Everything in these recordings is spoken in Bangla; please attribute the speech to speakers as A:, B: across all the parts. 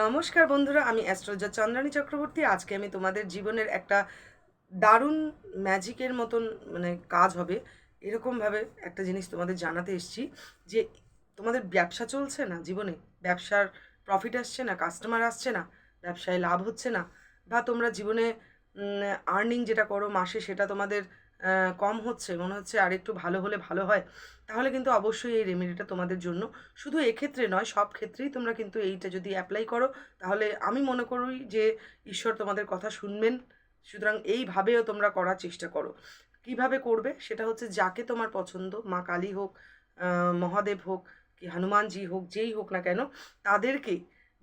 A: নমস্কার বন্ধুরা, আমি অ্যাস্ট্রোলজার চন্দ্রানী চক্রবর্তী। আজকে আমি তোমাদের জীবনের একটা দারুণ ম্যাজিকের মতন কাজ হবে এরকমভাবে একটা জিনিস তোমাদের জানাতে এসেছি যে তোমাদের ব্যবসা চলছে না, জীবনে ব্যবসার প্রফিট আসছে না, কাস্টমার আসছে না, ব্যবসায় লাভ হচ্ছে না, বা তোমরা জীবনে আর্নিং যেটা করো মাসে সেটা তোমাদের কম হচ্ছে, মনে হচ্ছে আর একটু ভালো হলে ভালো হয়, তাহলে কিন্তু অবশ্যই এই রেমেডিটা তোমাদের জন্য। শুধু এক্ষেত্রে নয়, সব ক্ষেত্রেই তোমরা কিন্তু এইটা যদি অ্যাপ্লাই করো তাহলে আমি মনে করি যে ঈশ্বর তোমাদের কথা শুনবেন। সুতরাং এইভাবেও তোমরা করার চেষ্টা করো। কিভাবে করবে সেটা হচ্ছে, যাকে তোমার পছন্দ, মা কালী হোক, মহাদেব হোক, কি হনুমানজি হোক, যেই হোক না কেন, তাদেরকে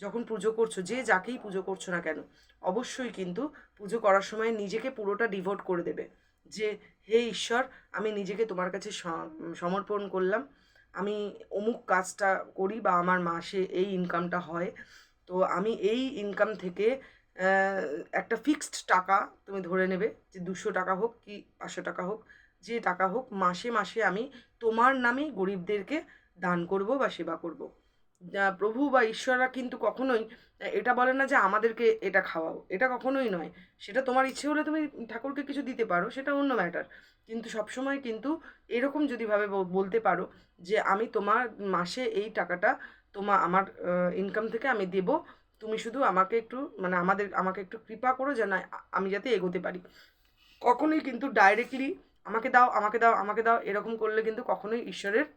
A: যখন পুজো করছো, যে যাকেই পুজো করছো না কেন, অবশ্যই কিন্তু পুজো করার সময় নিজেকে পুরোটা ডিভোট করে দেবে যে হে ঈশ্বর, আমি নিজেকে তোমার কাছে সমর্পণ করলাম। আমি অমুক কাজটা করি বা আমার মাসে এই ইনকামটা হয়, তো আমি এই ইনকাম থেকে একটা ফিক্সড টাকা তুমি ধরে নেবে, যে 200 টাকা হোক কি 500 টাকা হোক, যে টাকা হোক, মাসে মাসে আমি তোমার নামেই গরিবদেরকে দান করব বা সেবা করব। প্রভু বা ঈশ্বররা কিন্তু কখনোই এটা বলে না যে আমাদেরকে এটা খাওয়াও, এটা কখনোই নয়। সেটা তোমার ইচ্ছে হলে তুমি ঠাকুরকে কিছু দিতে পারো, সেটা অন্য ম্যাটার। কিন্তু সবসময় কিন্তু এরকম যদি ভাবে বলতে পারো যে আমি তোমার মাসে এই টাকাটা আমার ইনকাম থেকে আমি দেব, তুমি শুধু আমাকে একটু আমাকে একটু কৃপা করো যেন আমি যাতে এগোতে পারি। কখনোই কিন্তু ডাইরেক্টলি আমাকে দাও, আমাকে দাও, আমাকে দাও এরকম করলে কিন্তু কখনোই ঈশ্বরের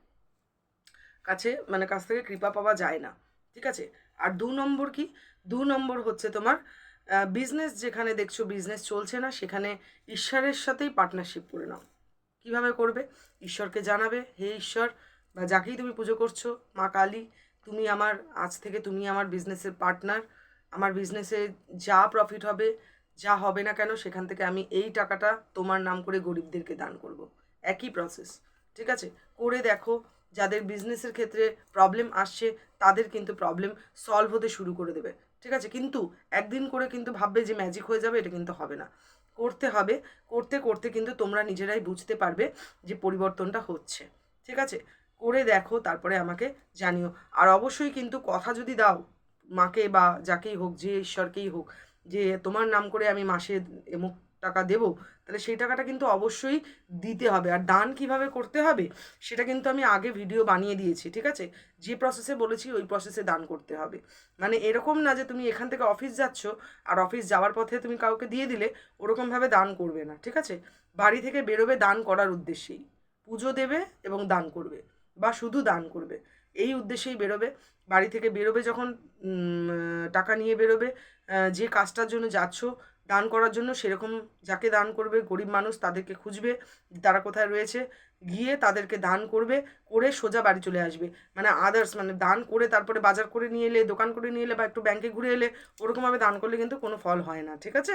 A: কাছ থেকে কৃপা পাওয়া যায় না। ঠিক আছে? আর 2 নম্বর কি? 2 নম্বর হচ্ছে তোমার বিজনেস, যেখানে দেখছো বিজনেস চলছে না, সেখানে ঈশ্বরের সাথেই পার্টনারশিপ করে নাও। কিভাবে করবে? ঈশ্বরকে জানাবে, হে ঈশ্বর, বা যাকেই তুমি পুজো করছো, মা কালী, তুমি আমার, আজ থেকে তুমি আমার বিজনেসের পার্টনার। আমার বিজনেসে যা প্রফিট হবে, যা হবে না কেন, সেখান থেকে আমি এই টাকাটা তোমার নাম করে গরিবদেরকে দান করব। একই প্রসেস। ঠিক আছে? করে দেখো। যাদের বিজনেসের ক্ষেত্রে প্রবলেম আসছে, তাদের কিন্তু প্রবলেম সলভ হতে শুরু করে দেবে। ঠিক আছে? কিন্তু একদিন করে কিন্তু ভাববে যে ম্যাজিক হয়ে যাবে, এটা কিন্তু হবে না। করতে হবে। করতে করতে কিন্তু তোমরা নিজেরাই বুঝতে পারবে যে পরিবর্তনটা হচ্ছে। ঠিক আছে? করে দেখো, তারপরে আমাকে জানিও। আর অবশ্যই কিন্তু কথা যদি দাও মাকে বা যাকেই হোক, যে ঈশ্বরকেই হোক, যে তোমার নাম করে আমি মাসে এমুক টাকা দেবো, তাহলে সেই টাকাটা কিন্তু অবশ্যই দিতে হবে। আর দান কিভাবে করতে হবে সেটা কিন্তু আমি আগে ভিডিও বানিয়ে দিয়েছি। ঠিক আছে? যে প্রসেসে বলেছি ওই প্রসেসে দান করতে হবে। মানে এরকম না যে তুমি এখান থেকে অফিস যাচ্ছ আর অফিস যাওয়ার পথে তুমি কাউকে দিয়ে দিলে, ওরকমভাবে দান করবে না। ঠিক আছে? বাড়ি থেকে বেরোবে দান করার উদ্দেশ্যেই, পুজো দেবে এবং দান করবে, বা শুধু দান করবে, এই উদ্দেশ্যেই বেরোবে। বাড়ি থেকে বেরোবে যখন টাকা নিয়ে বেরোবে, যে কাজটার জন্য যাচ্ছ দান করার জন্য, সেরকম যাকে দান করবে, গরিব মানুষ, তাদেরকে খুঁজবে তারা কোথায় রয়েছে, গিয়ে তাদেরকে দান করবে, করে সোজা বাড়ি চলে আসবে। মানে আদার্স, দান করে তারপরে বাজার করে নিয়ে এলে, দোকান করে নিয়ে এলে, বা একটু ব্যাংকে ঘুরে এলে, ওরকমভাবে দান করলে কিন্তু কোনো ফল হয় না। ঠিক আছে?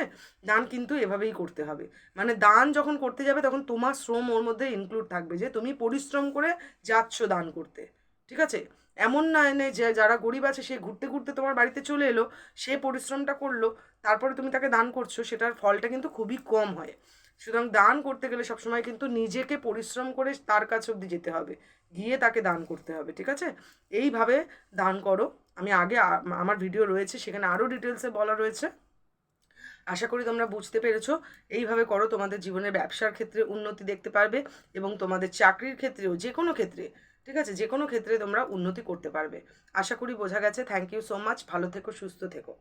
A: দান কিন্তু এভাবেই করতে হবে। দান যখন করতে যাবে তখন তোমার শ্রম ওর মধ্যে ইনক্লুড থাকবে, যে তুমি পরিশ্রম করে যাচ্ছ দান করতে। ঠিক আছে? এমন নয় যে যারা গরিব আছে সে ঘুরতে ঘুরতে তোমার বাড়িতে চলে এলো, সে পরিশ্রমটা করলো, তারপরে তুমি তাকে দান করছো, সেটার ফলটা কিন্তু খুবই কম হয়। সুতরাং দান করতে গেলে সবসময় কিন্তু নিজেকে পরিশ্রম করে তার কাছে অবধি যেতে হবে, গিয়ে তাকে দান করতে হবে। ঠিক আছে? এইভাবে দান করো। আমি আগে আমার ভিডিও রয়েছে, সেখানে আরও ডিটেলসে বলা রয়েছে। আশা করি তোমরা বুঝতে পেরেছো। এইভাবে করো, তোমাদের জীবনের ব্যবসার ক্ষেত্রে উন্নতি দেখতে পারবে, এবং তোমাদের চাকরির ক্ষেত্রেও, যে কোনো ক্ষেত্রে, ঠিক আছে, যে কোনো ক্ষেত্রে তোমরা উন্নতি করতে পারবে। আশা করি বোঝা গেছে। Thank you so much. ভালো থেকো, সুস্থ থেকো।